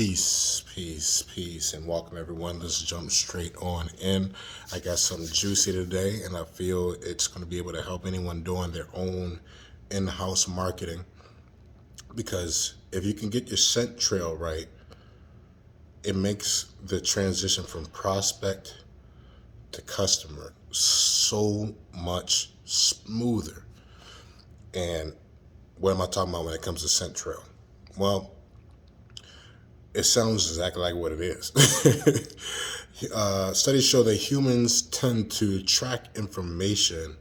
Peace, and welcome everyone. Let's jump straight on in. I got something juicy today, and I feel it's going to be able to help anyone doing their own in-house marketing. Because if you can get your scent trail right, it makes the transition from prospect to customer so much smoother. And what am I talking about when it comes to scent trail? Well, it sounds exactly like what it is. Studies show that humans tend to track information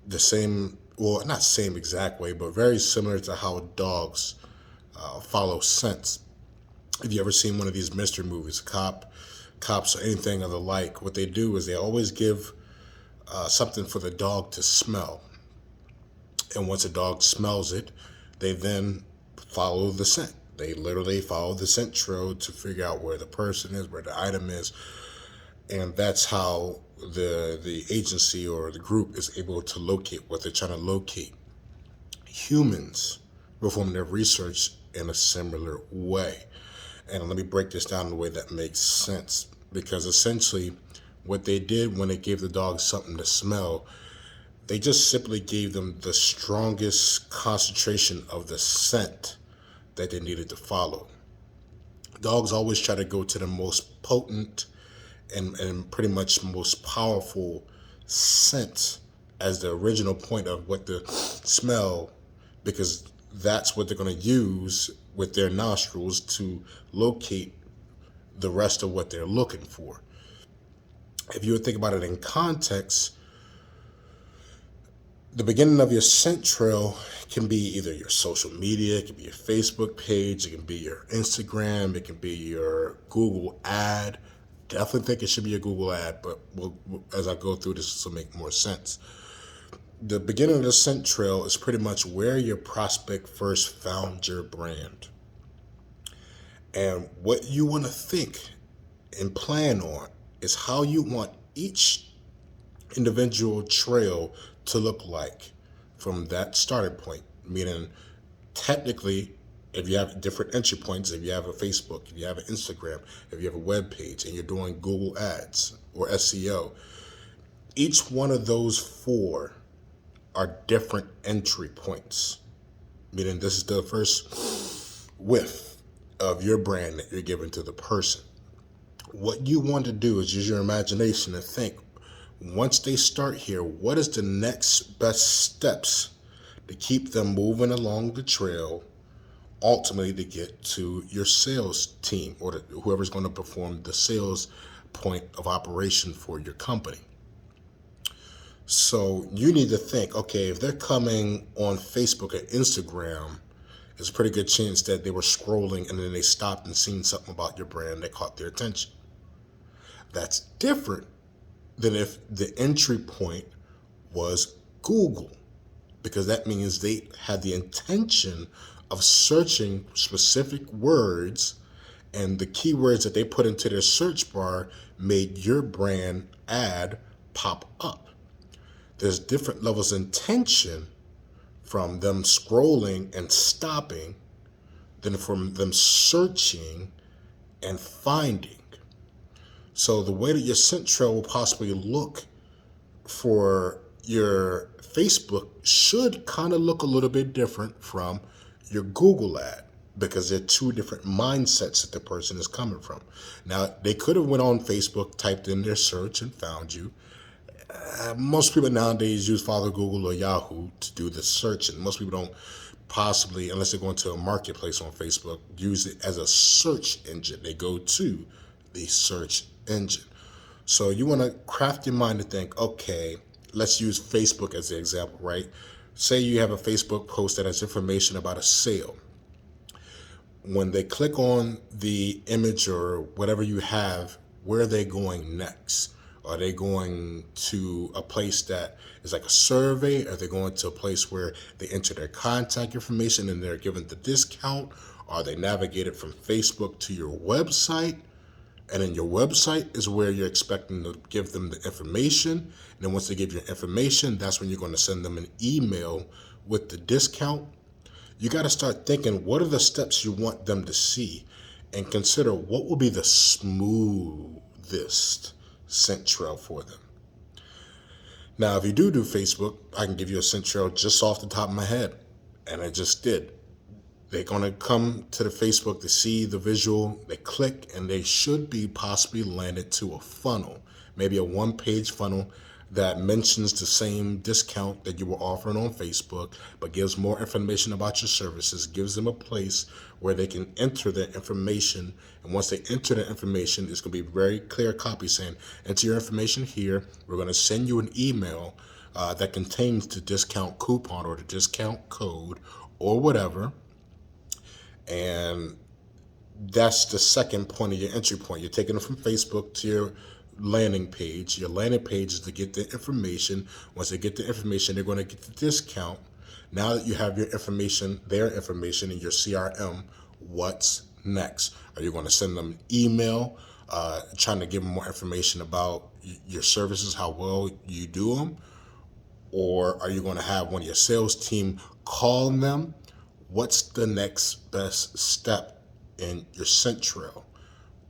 the same, well, not same exact way, but very similar to how dogs follow scents. If you ever seen one of these mystery movies, cops or anything of the like, what they do is they always give something for the dog to smell. And once a dog smells it, they then follow the scent. They literally follow the scent trail to figure out where the person is, where the item is. And that's how the agency or the group is able to locate what they're trying to locate. Humans perform their research in a similar way. And let me break this down in a way that makes sense. Because essentially, what they did when they gave the dog something to smell, they just simply gave them the strongest concentration of the scent that they needed to follow. Dogs always try to go to the most potent and pretty much most powerful scent as the original point of what to smell, because that's what they're going to use with their nostrils to locate the rest of what they're looking for. If you would think about it in context, the beginning of your scent trail can be either your social media, it can be your Facebook page, it can be your Instagram, it can be your Google ad. Definitely think it should be a Google ad, but as I go through this will make more sense. The beginning of the scent trail is pretty much where your prospect first found your brand. And what you want to think and plan on is how you want each individual trail to look like from that starting point. Meaning, technically, if you have different entry points, if you have a Facebook, if you have an Instagram, if you have a web page, and you're doing Google ads or SEO, each one of those four are different entry points. Meaning, this is the first whiff of your brand that you're giving to the person. What you want to do is use your imagination and think, once they start here, what is the next best steps to keep them moving along the trail, ultimately to get to your sales team or whoever's going to perform the sales point of operation for your company. So you need to think, okay, if they're coming on Facebook or Instagram, there's a pretty good chance that they were scrolling and then they stopped and seen something about your brand that caught their attention. That's different than if the entry point was Google, because that means they had the intention of searching specific words, and the keywords that they put into their search bar made your brand ad pop up. There's different levels of intention from them scrolling and stopping than from them searching and finding. So the way that your scent trail will possibly look for your Facebook should kind of look a little bit different from your Google ad, because they're two different mindsets that the person is coming from. Now, they could have went on Facebook, typed in their search and found you. Most people nowadays use Father Google or Yahoo to do the search, and most people don't possibly, unless they go into a marketplace on Facebook, use it as a search engine. They go to the search engine. So you want to craft your mind to think, okay, let's use Facebook as the example, right? Say you have a Facebook post that has information about a sale. When they click on the image or whatever you have, where are they going next? Are they going to a place that is like a survey? Are they going to a place where they enter their contact information and they're given the discount? Are they navigated from Facebook to your website? And then your website is where you're expecting to give them the information. And then once they give you information, that's when you're going to send them an email with the discount. You got to start thinking, what are the steps you want them to see? and consider what will be the smoothest scent trail for them. Now, if you do Facebook, I can give you a scent trail just off the top of my head, and I just did. They're going to come to the Facebook to see the visual, they click, and they should be possibly landed to a funnel, maybe a one-page funnel that mentions the same discount that you were offering on Facebook, but gives more information about your services, gives them a place where they can enter their information. And once they enter the information, it's going to be very clear copy saying, enter your information here. We're going to send you an email that contains the discount coupon or the discount code or whatever. And that's the second point of your entry point. You're taking it from Facebook to your landing page. Your landing page is to get the information. Once they get the information, they're going to get the discount. Now that you have your information, their information in your CRM, what's next? Are you going to send them an email trying to give them more information about your services, how well you do them? Or are you going to have one of your sales team call them? What's the next best step in your scent trail?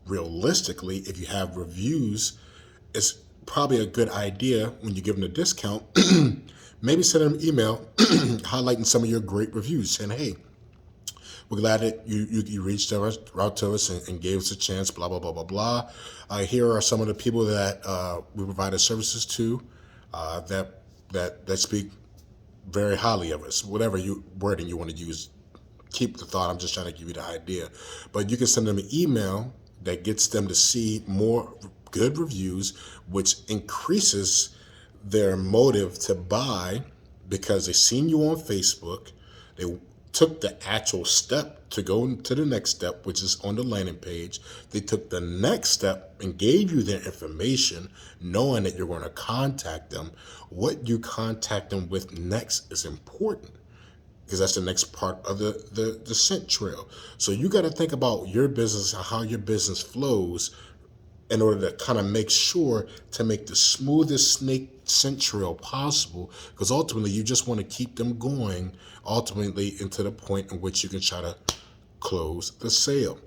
Realistically, if you have reviews, it's probably a good idea when you give them a discount, maybe send them an email highlighting some of your great reviews, saying, hey, we're glad that you reached out to us and gave us a chance, blah, blah, blah, blah, blah. Here are some of the people that we provided services to that speak very highly of us. Whatever wording you want to use, keep the thought. I'm just trying to give you the idea. But you can send them an email that gets them to see more good reviews, which increases their motive to buy because they've seen you on Facebook. They took the actual step to go to the next step, which is on the landing page. They took the next step and gave you their information, knowing that you're going to contact them. What you contact them with next is important, because that's the next part of the scent trail. So you got to think about your business and how your business flows in order to kind of make sure to make the smoothest scent trail possible, because ultimately you just want to keep them going ultimately into the point in which you can try to close the sale.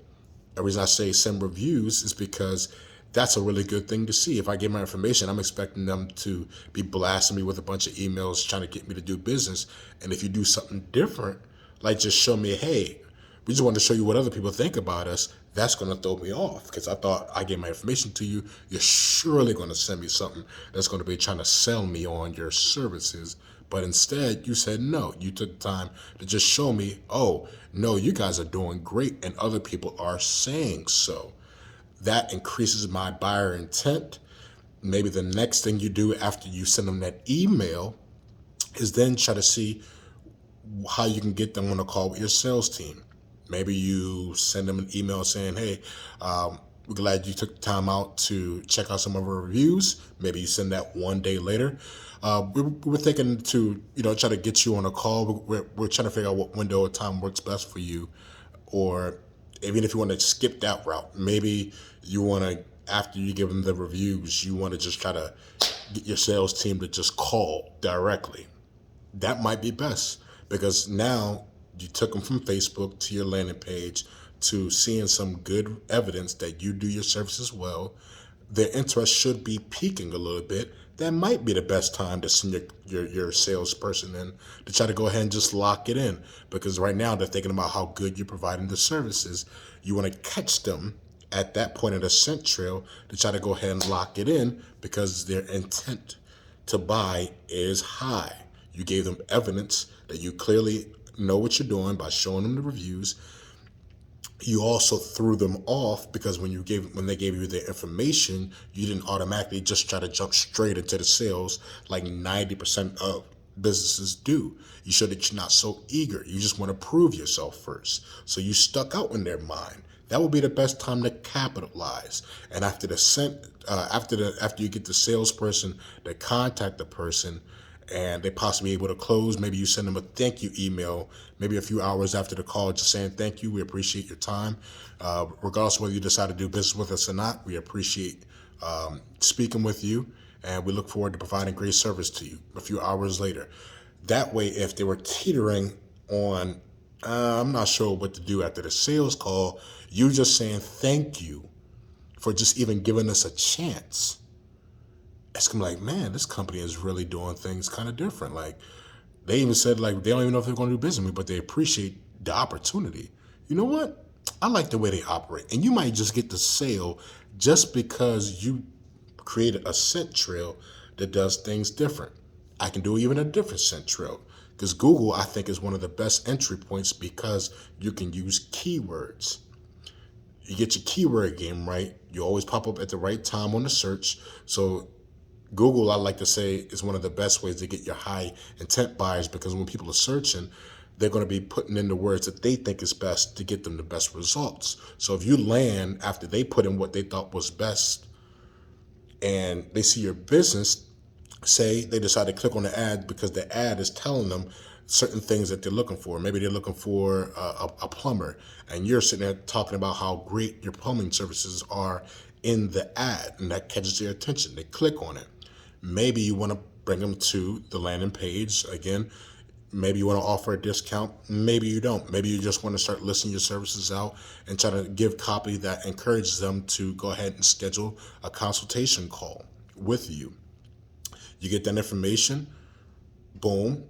The reason I say send reviews is because that's a really good thing to see. If I get my information, I'm expecting them to be blasting me with a bunch of emails trying to get me to do business. And if you do something different, like just show me, hey, we just want to show you what other people think about us, that's going to throw me off, because I thought I gave my information to you. You're surely going to send me something that's going to be trying to sell me on your services. But instead, you said no. You took time to just show me, oh, no, you guys are doing great, and other people are saying so. That increases my buyer intent. Maybe the next thing you do after you send them that email is then try to see how you can get them on a call with your sales team. Maybe you send them an email saying, hey, we're glad you took the time out to check out some of our reviews. Maybe you send that one day later. We're thinking to, try to get you on a call. We're trying to figure out what window of time works best for you. Or even if you want to skip that route, maybe you want to, after you give them the reviews, you want to just try to get your sales team to just call directly. That might be best, because now you took them from Facebook to your landing page to seeing some good evidence that you do your services well. Their interest should be peaking a little bit. That might be the best time to send your salesperson in to try to go ahead and just lock it in, because right now they're thinking about how good you're providing the services. You want to catch them at that point in the scent trail to try to go ahead and lock it in, because their intent to buy is high. You gave them evidence that you clearly know what you're doing by showing them the reviews. You also threw them off because when they gave you their information, you didn't automatically just try to jump straight into the sales like 90% of businesses do. You showed that you're not so eager. You just want to prove yourself first. So you stuck out in their mind. That would be the best time to capitalize. And after after you get the salesperson to contact the person, and they possibly able to close, maybe you send them a thank you email, maybe a few hours after the call, just saying thank you, we appreciate your time. Regardless of whether you decide to do business with us or not, we appreciate speaking with you, and we look forward to providing great service to you a few hours later. That way, if they were teetering on, I'm not sure what to do after the sales call, You just saying thank you for just even giving us a chance. It's gonna be like, man, this company is really doing things kind of different. Like they even said like they don't even know if they're gonna do business with me, but they appreciate the opportunity. You know what? I like the way they operate. And you might just get the sale just because you created a scent trail that does things different. I can do even a different scent trail. Because Google, I think, is one of the best entry points because you can use keywords. You get your keyword game right. You always pop up at the right time on the search. So Google, I like to say, is one of the best ways to get your high intent buyers because when people are searching, they're going to be putting in the words that they think is best to get them the best results. So if you land after they put in what they thought was best and they see your business, say they decide to click on the ad because the ad is telling them certain things that they're looking for. Maybe they're looking for a plumber, and you're sitting there talking about how great your plumbing services are in the ad, and that catches their attention. They click on it. Maybe you want to bring them to the landing page. Again, maybe you want to offer a discount. Maybe you don't. Maybe you just want to start listing your services out and try to give copy that encourages them to go ahead and schedule a consultation call with you. You get that information, boom.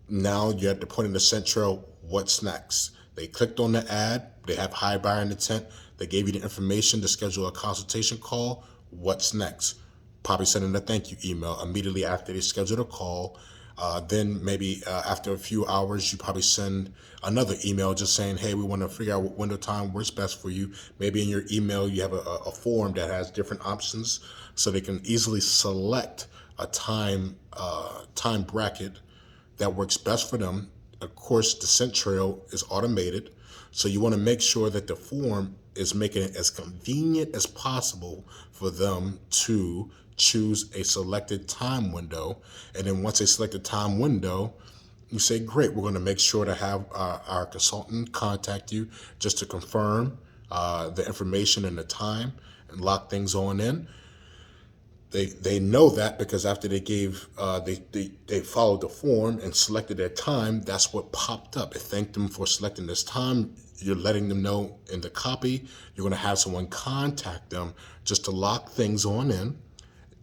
Now you're at the point in the scent trail, what's next? They clicked on the ad, they have high buying intent, they gave you the information to schedule a consultation call, what's next? Probably sending a thank you email immediately after they scheduled a call. Then maybe after a few hours, you probably send another email just saying, hey, we want to figure out what window time works best for you. Maybe in your email, you have a form that has different options so they can easily select a time bracket that works best for them. Of course, the scent trail is automated, so you want to make sure that the form is making it as convenient as possible for them to choose a selected time window. And then once they select a time window, you say, great, we're going to make sure to have our consultant contact you just to confirm the information and the time and lock things on in. They know that because after they gave they followed the form and selected their time, that's what popped up. It thanked them for selecting this time. You're letting them know in the copy. You're going to have someone contact them just to lock things on in.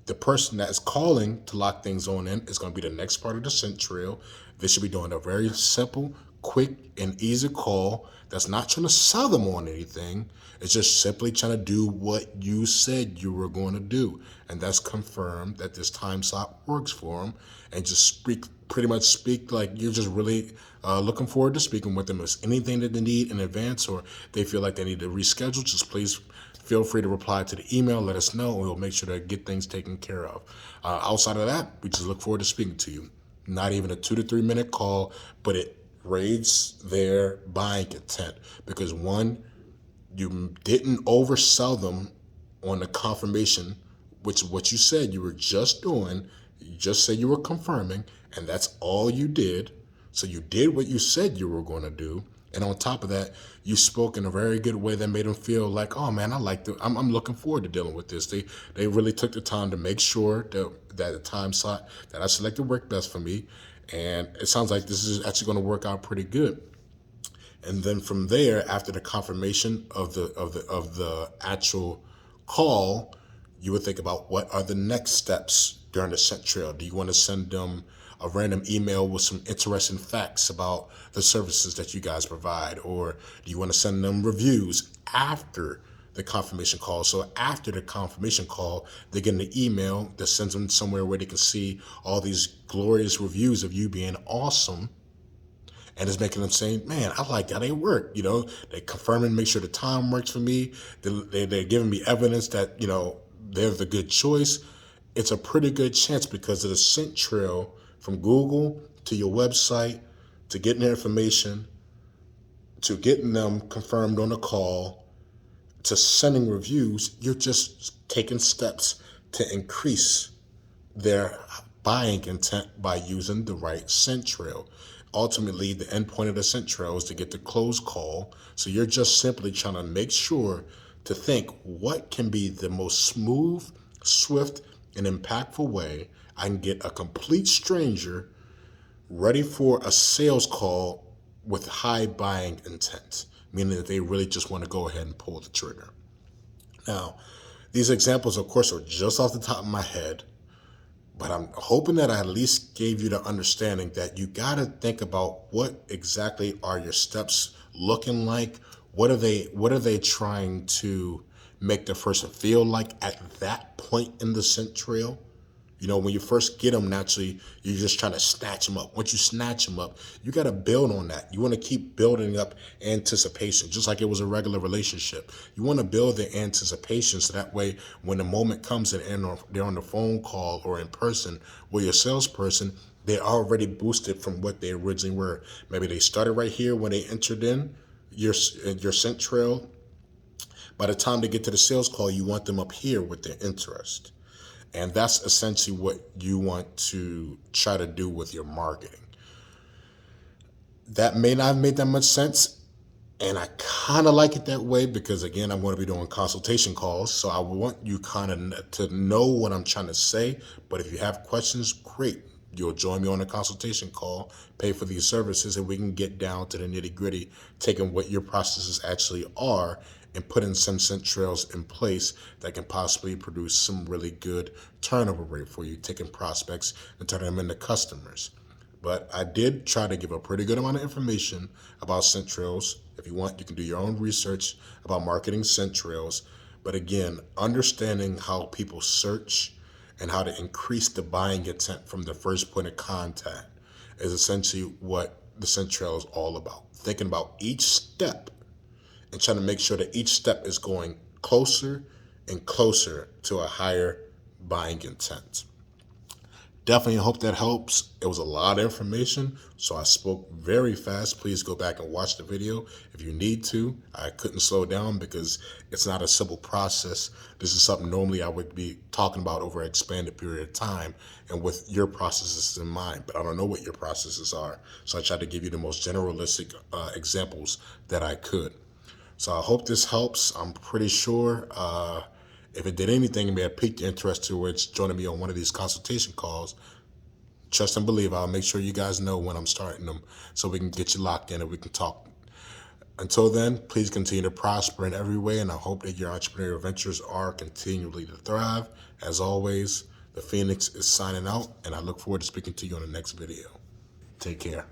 The person that is calling to lock things on in is going to be the next part of the scent trail. They should be doing a very simple, quick, and easy call that's not trying to sell them on anything. It's just simply trying to do what you said you were going to do. And that's confirmed that this time slot works for them. And just pretty much speak like you're just really looking forward to speaking with them. If there's anything that they need in advance or they feel like they need to reschedule, just please feel free to reply to the email. Let us know, and we'll make sure to get things taken care of. Outside of that, we just look forward to speaking to you. Not even a 2 to 3 minute call, but it raises their buying intent because one, you didn't oversell them on the confirmation, which is what you said you were just doing. You just said you were confirming, and that's all you did. So you did what you said you were going to do. And on top of that, you spoke in a very good way that made them feel like, oh man, I'm looking forward to dealing with this. They really took the time to make sure that the time slot that I selected worked best for me. And it sounds like this is actually going to work out pretty good. And then from there, after the confirmation of the actual call, you would think about what are the next steps during the scent trail. Do you want to send them a random email with some interesting facts about the services that you guys provide? Or do you want to send them reviews after the confirmation call? So after the confirmation call, they get an email that sends them somewhere where they can see all these glorious reviews of you being awesome. And it's making them say, man, I like how they work. You know, they confirm and make sure the time works for me. They're giving me evidence that, you know, they're the good choice. It's a pretty good chance because of the scent trail from Google to your website, to getting their information, to getting them confirmed on a call, to sending reviews. You're just taking steps to increase their buying intent by using the right scent trail. Ultimately, the end point of the scent trail is to get the close call. So you're just simply trying to make sure to think what can be the most smooth, swift, and impactful way I can get a complete stranger ready for a sales call with high buying intent. meaning that they really just want to go ahead and pull the trigger. Now, these examples, of course, are just off the top of my head, but I'm hoping that I at least gave you the understanding that you got to think about what exactly are your steps looking like? What are they trying to make the person feel like at that point in the scent trail? When you first get them, naturally, you're just trying to snatch them up. Once you snatch them up, you got to build on that. You want to keep building up anticipation, just like it was a regular relationship. You want to build the anticipation so that way, when the moment comes and they're on the phone call or in person with your salesperson, they're already boosted from what they originally were. Maybe they started right here when they entered in your scent trail. By the time they get to the sales call, you want them up here with their interest. And that's essentially what you want to try to do with your marketing. That may not have made that much sense. And I kind of like it that way because, again, I'm going to be doing consultation calls. So I want you kind of to know what I'm trying to say. But if you have questions, great. You'll join me on a consultation call, pay for these services, and we can get down to the nitty gritty, taking what your processes actually are and putting some scent trails in place that can possibly produce some really good turnover rate for you, taking prospects and turning them into customers. But I did try to give a pretty good amount of information about scent trails. If you want, you can do your own research about marketing scent trails. But again, understanding how people search and how to increase the buying intent from the first point of contact is essentially what the scent trail is all about. Thinking about each step and trying to make sure that each step is going closer and closer to a higher buying intent. Definitely hope that helps. It was a lot of information, so I spoke very fast. Please go back and watch the video if you need to. I couldn't slow down because it's not a simple process. This is something normally I would be talking about over an expanded period of time and with your processes in mind, but I don't know what your processes are. So I tried to give you the most generalistic examples that I could. So I hope this helps. I'm pretty sure if it did anything, it may have piqued your interest towards joining me on one of these consultation calls. Trust and believe, I'll make sure you guys know when I'm starting them so we can get you locked in and we can talk. Until then, please continue to prosper in every way, and I hope that your entrepreneurial ventures are continually to thrive. As always, the Phoenix is signing out, and I look forward to speaking to you on the next video. Take care.